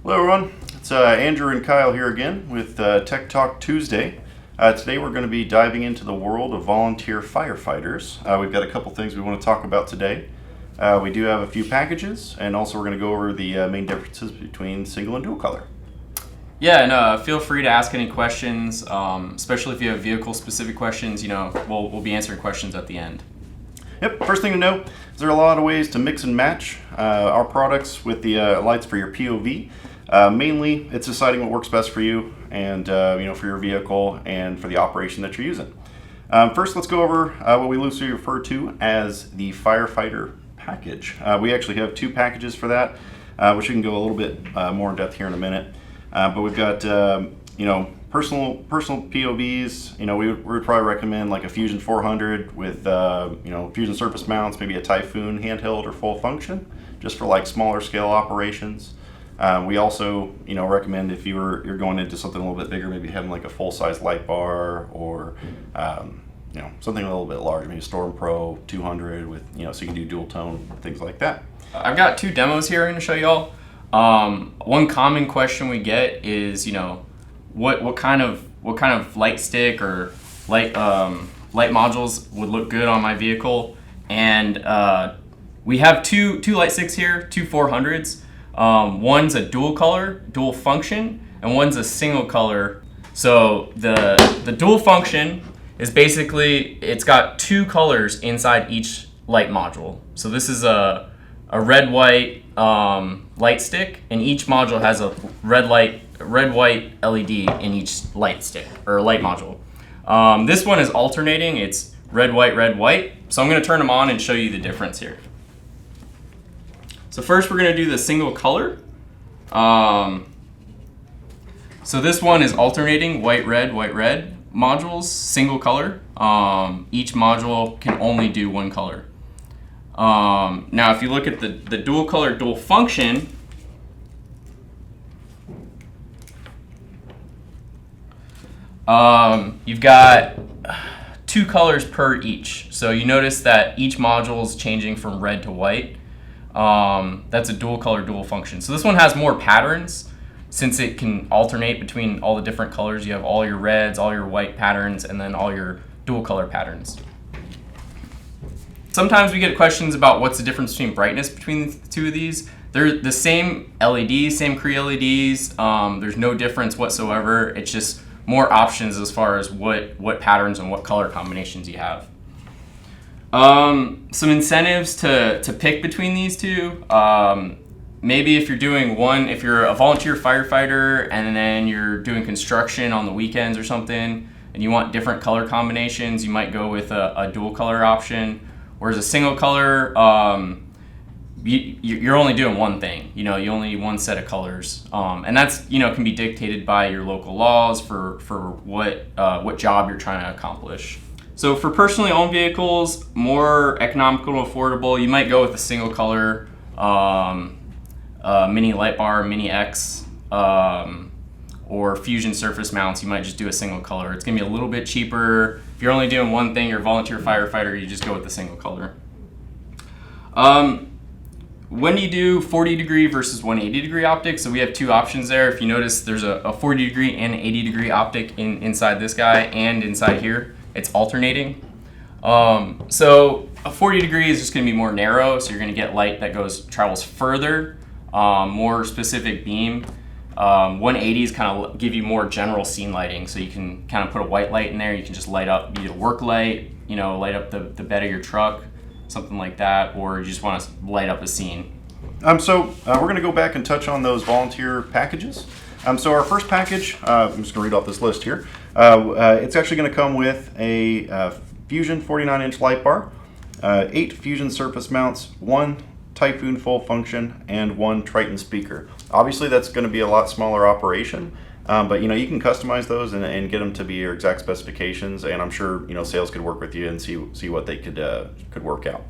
Hello everyone, it's Andrew and Kyle here again with Tech Talk Tuesday. Today we're going to be diving into the world of volunteer firefighters. We've got a couple things we want to talk about today. We do have a few packages, and also we're going to go over the main differences between single and dual color. Yeah, and feel free to ask any questions, especially if you have vehicle-specific questions. We'll be answering questions at the end. Yep, first thing to know is there are a lot of ways to mix and match our products with the lights for your POV. Mainly, it's deciding what works best for you and for your vehicle and for the operation that you're using. First, let's go over what we loosely refer to as the firefighter package. We actually have two packages for that, which we can go a little bit more in depth here in a minute. But we've got personal POVs. We would probably recommend like a Fusion 400 with Fusion surface mounts, maybe a Typhoon handheld or full function, just for like smaller scale operations. We also, recommend if you're going into something a little bit bigger, maybe having like a full-size light bar or, something a little bit larger, maybe Storm Pro 200 with, so you can do dual tone, things like that. I've got two demos here I'm going to show y'all. One common question we get is, what kind of light stick or light modules would look good on my vehicle, and we have two light sticks here, two 400s. One's a dual color, dual function, and one's a single color. So the dual function is basically, it's got two colors inside each light module. So this is a red-white light stick, and each module has a red-white LED in each light stick or light module. This one is alternating. It's red-white, red-white. So I'm going to turn them on and show you the difference here. So first we're going to do the single color. So this one is alternating white, red modules, single color. Each module can only do one color. Now if you look at the dual color, dual function, you've got two colors per each. So you notice that each module is changing from red to white. That's a dual color, dual function. So this one has more patterns since it can alternate between all the different colors. You have all your reds, all your white patterns, and then all your dual color patterns. Sometimes we get questions about what's the difference between brightness between the two of these. They're the same LEDs, same Cree LEDs. There's no difference whatsoever. It's just more options as far as what patterns and what color combinations you have. Some incentives to pick between these two. Maybe if you're doing if you're a volunteer firefighter and then you're doing construction on the weekends or something, and you want different color combinations, you might go with a dual color option. Whereas a single color, you're only doing one thing. You only need one set of colors, and that's can be dictated by your local laws for what job you're trying to accomplish. So for personally owned vehicles, more economical and affordable, you might go with a single color mini lightbar, mini X, or Fusion surface mounts. You might just do a single color. It's gonna be a little bit cheaper. If you're only doing one thing, you're a volunteer firefighter, you just go with the single color. When you do 40 degree versus 180 degree optics, so we have two options there. If you notice, there's a 40 degree and 80 degree optic inside this guy and inside here. It's alternating. So a 40 degree is just going to be more narrow, so you're going to get light that travels further, more specific beam. 180s kind of give you more general scene lighting, so you can kind of put a white light in there. You can just light up, be it a work light, light up the bed of your truck, something like that, or you just want to light up a scene. So we're going to go back and touch on those volunteer packages. So our first package, I'm just going to read off this list here. It's actually going to come with a Fusion 49-inch light bar, 8 Fusion surface mounts, 1 Typhoon full function, and 1 Triton speaker. Obviously that's going to be a lot smaller operation, but you can customize those and get them to be your exact specifications, and I'm sure sales could work with you and see what they could work out.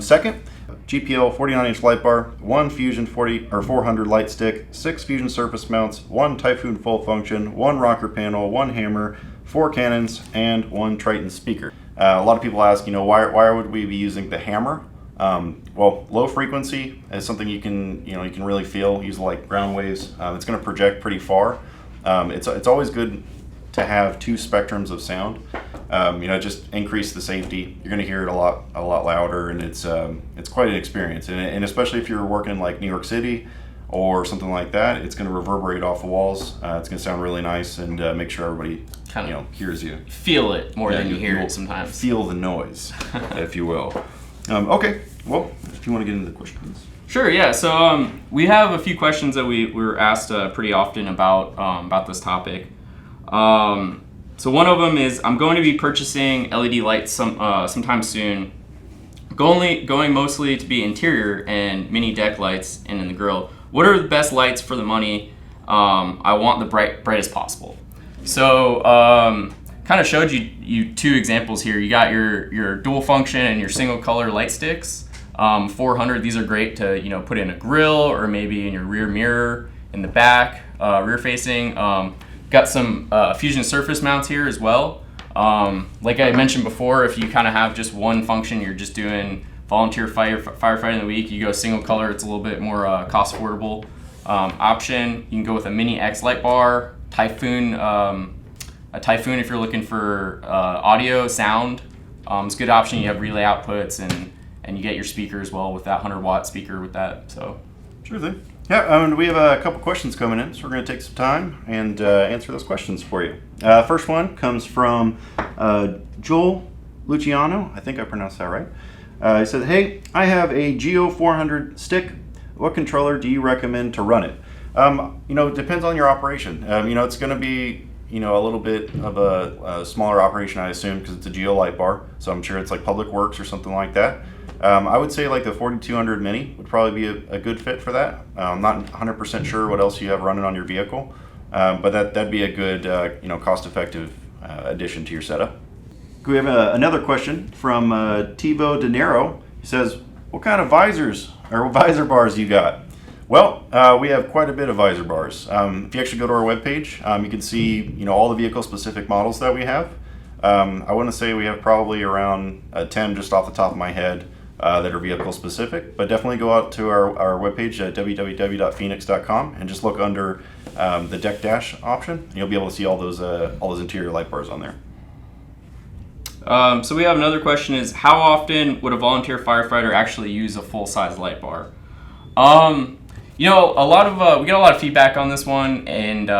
Second, GPL 49-inch light bar, 1 Fusion 400 light stick, 6 Fusion surface mounts, 1 Typhoon full function, 1 rocker panel, 1 hammer, 4 cannons, and 1 Triton speaker. A lot of people ask, why would we be using the hammer? Well, low frequency is something you can really feel. Use like ground waves. It's going to project pretty far. It's always good to have two spectrums of sound. Just increase the safety. You're going to hear it a lot louder, and it's quite an experience. And especially if you're working in like New York City or something like that, it's going to reverberate off the walls. It's going to sound really nice and make sure everybody hears you. Feel it more than you hear it sometimes. Feel the noise, if you will. Okay, well, if you want to get into the questions. Sure, yeah. So we have a few questions that we were asked pretty often about this topic. So one of them is, I'm going to be purchasing LED lights sometime soon. Going mostly to be interior and mini deck lights and in the grill. What are the best lights for the money? I want the brightest possible. So kind of showed you two examples here. You got your dual function and your single color light sticks. 400. These are great to put in a grill or maybe in your rear mirror in the back, rear facing. Got some fusion surface mounts here as well. Like I mentioned before, if you kind of have just one function, you're just doing volunteer firefighting in the week, you go single color. It's a little bit more cost affordable option. You can go with a mini X light bar, Typhoon. A Typhoon if you're looking for audio, sound. It's a good option. You have relay outputs and you get your speaker as well with that 100-watt speaker with that. So sure thing. Yeah, we have a couple questions coming in, so we're going to take some time and answer those questions for you. First one comes from Joel Luciano. I think I pronounced that right. He said, "Hey, I have a Geo 400 stick. What controller do you recommend to run it?" It depends on your operation. It's going to be a little bit of a smaller operation, I assume, because it's a Geo light bar. So I'm sure it's like Public Works or something like that. I would say like the 4200 Mini would probably be a good fit for that. I'm not 100% sure what else you have running on your vehicle, but that'd be a good cost-effective addition to your setup. We have another question from Tivo De Niro. He says, "What kind of visor bars you got?" Well, we have quite a bit of visor bars. If you actually go to our webpage, you can see all the vehicle-specific models that we have. I want to say we have probably around 10 just off the top of my head that are vehicle specific, but definitely go out to our webpage at www.feniex.com and just look under the deck dash option, and you'll be able to see all those interior light bars on there. So we have another question is, how often would a volunteer firefighter actually use a full-size light bar? We get a lot of feedback on this one, and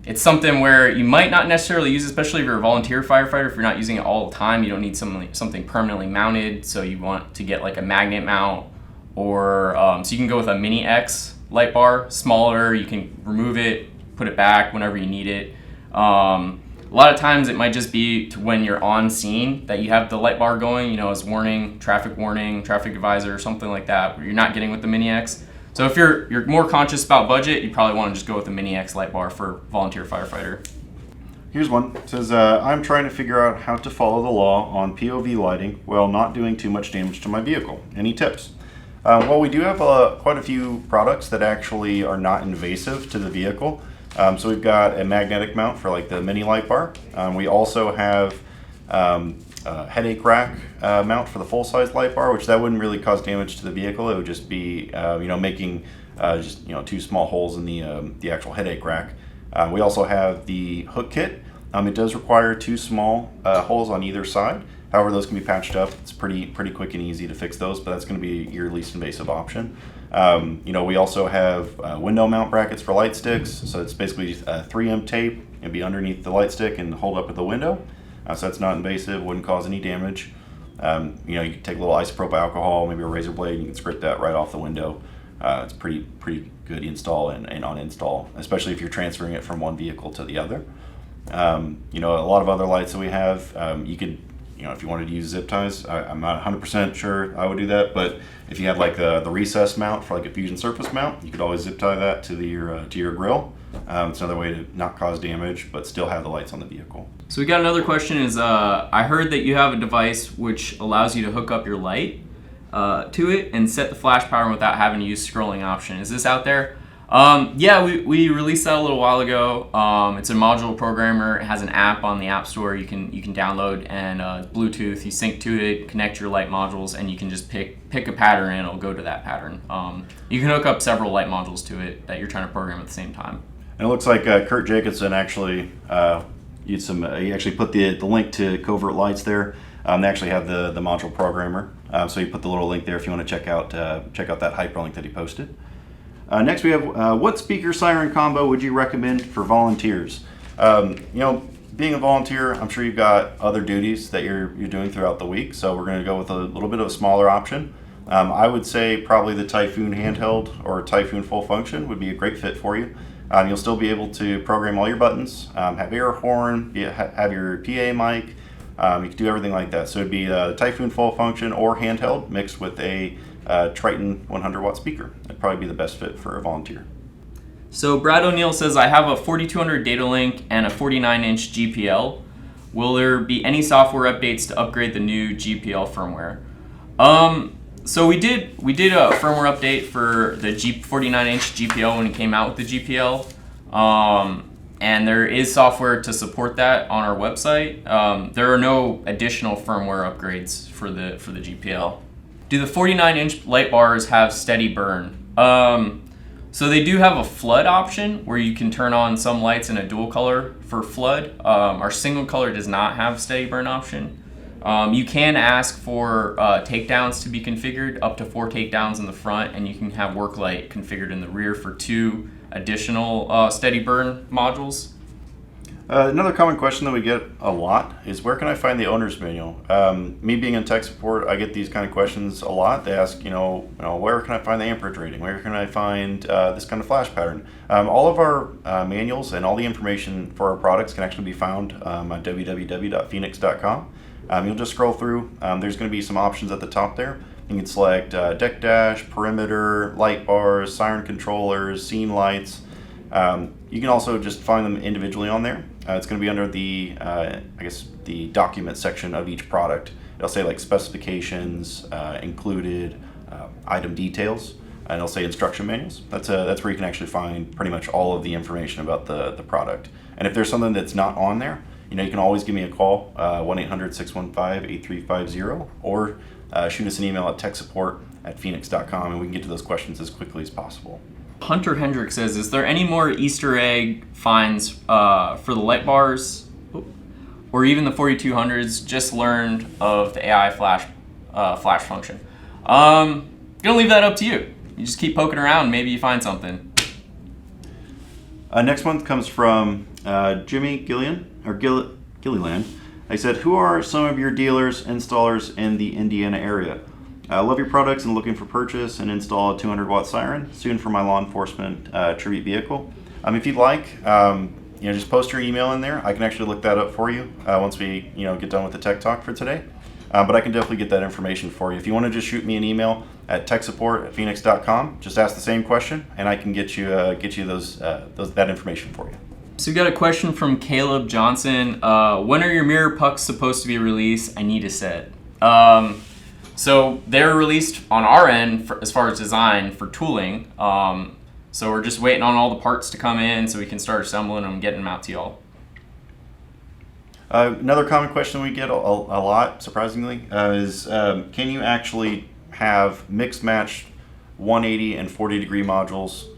it's something where you might not necessarily use, especially if you're a volunteer firefighter. If you're not using it all the time, you don't need something permanently mounted, so you want to get like a magnet mount, or so you can go with a mini X light bar, smaller. You can remove it, put it back whenever you need it. A lot of times it might just be to when you're on scene that you have the light bar going, as warning, traffic advisor, something like that, where you're not getting with the mini X. So if you're more conscious about budget, you probably want to just go with the mini X light bar for volunteer firefighter. Here's one. It says, "I'm trying to figure out how to follow the law on POV lighting while not doing too much damage to my vehicle. Any tips?" Well, we do have quite a few products that actually are not invasive to the vehicle. So we've got a magnetic mount for like the mini light bar. We also have headache rack mount for the full-size light bar, which that wouldn't really cause damage to the vehicle. It would just be making two small holes in the actual headache rack. We also have the hook kit. It does require two small holes on either side. However, those can be patched up. It's pretty quick and easy to fix those, but that's going to be your least invasive option. We also have window mount brackets for light sticks. So it's basically just 3M tape. It'll be underneath the light stick and hold up at the window. So that's not invasive, wouldn't cause any damage. You can take a little isopropyl alcohol, maybe a razor blade, and you can script that right off the window. It's pretty good install and uninstall, especially if you're transferring it from one vehicle to the other. A lot of other lights that we have, you could, if you wanted to use zip ties, I'm not 100% sure I would do that, but if you had like the recess mount for like a fusion surface mount, you could always zip tie that to your grill. It's another way to not cause damage, but still have the lights on the vehicle. So we got another question is, I heard that you have a device which allows you to hook up your light to it and set the flash pattern without having to use scrolling option. Is this out there? Yeah, we released that a little while ago. It's a modular programmer. It has an app on the App Store you can download, and Bluetooth. You sync to it, connect your light modules, and you can just pick a pattern, and it'll go to that pattern. You can hook up several light modules to it that you're trying to program at the same time. And it looks like Kurt Jacobson actually used some. He actually put the link to Covert Lights there. They actually have the module programmer, so you put the little link there if you want to check out that hyperlink that he posted. Next we have what speaker siren combo would you recommend for volunteers? Being a volunteer, I'm sure you've got other duties that you're doing throughout the week, so we're going to go with a little bit of a smaller option. I would say probably the Typhoon handheld or Typhoon full function would be a great fit for you. You'll still be able to program all your buttons, have air horn, have your PA mic. You can do everything like that. So it'd be a Typhoon full function or handheld mixed with a Triton 100 watt speaker. That'd probably be the best fit for a volunteer. So Brad O'Neill says, I have a 4200 data link and a 49-inch GPL. Will there be any software updates to upgrade the new GPL firmware? So we did a firmware update for the 49-inch GPL when it came out with the GPL. And there is software to support that on our website. There are no additional firmware upgrades for the GPL. Do the 49-inch light bars have steady burn? So they do have a flood option where you can turn on some lights in a dual color for flood. Our single color does not have steady burn option. You can ask for takedowns to be configured, up to 4 takedowns in the front, and you can have work light configured in the rear for 2 additional steady burn modules. Another common question that we get a lot is where can I find the owner's manual? Me being in tech support, I get these kind of questions a lot. They ask, where can I find the amperage rating? Where can I find this kind of flash pattern? All of our manuals and all the information for our products can actually be found on www.feniex.com. You'll just scroll through. There's going to be some options at the top there. You can select deck dash, perimeter, light bars, siren controllers, scene lights. You can also just find them individually on there. It's going to be under the, the document section of each product. It'll say like specifications, included, item details, and it'll say instruction manuals. That's where you can actually find pretty much all of the information about the product. And if there's something that's not on there, you can always give me a call, 1-800-615-8350, or shoot us an email at techsupport@feniex.com, and we can get to those questions as quickly as possible. Hunter Hendrick says, is there any more Easter egg finds for the light bars or even the 4200s? Just learned of the AI flash function. Gonna leave that up to you. You just keep poking around, maybe you find something. Next one comes from Jimmy Gilliland. He said, who are some of your dealers, installers in the Indiana area? I love your products and looking for purchase and install a 200 watt siren soon for my law enforcement tribute vehicle. If you'd like, just post your email in there. I can actually look that up for you once we get done with the tech talk for today. But I can definitely get that information for you. If you want to just shoot me an email at techsupport@feniex.com, just ask the same question, and I can get you that information for you. So we got a question from Caleb Johnson. When are your mirror pucks supposed to be released? I need a set. So they're released on our end as far as design for tooling. So we're just waiting on all the parts to come in so we can start assembling them and getting them out to y'all. Another common question we get a lot, surprisingly, is can you actually have mixed matched 180 and 40 degree modules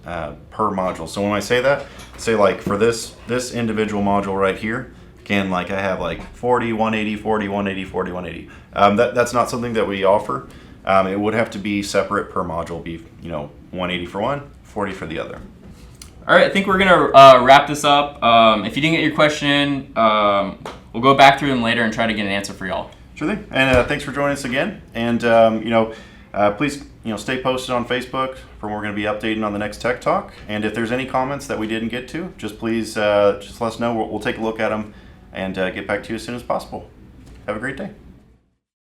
per module? So when I say that, say like for this individual module right here, can I have 40, 180, 40, 180, 40, 180. That's not something that we offer. It would have to be separate per module, be 180 for one, 40 for the other. All right, I think we're gonna wrap this up. If you didn't get your question, we'll go back through them later and try to get an answer for y'all. Sure thing. And thanks for joining us again. And please stay posted on Facebook for when we're going to be updating on the next Tech Talk. And if there's any comments that we didn't get to, just please just let us know. We'll take a look at them and get back to you as soon as possible. Have a great day.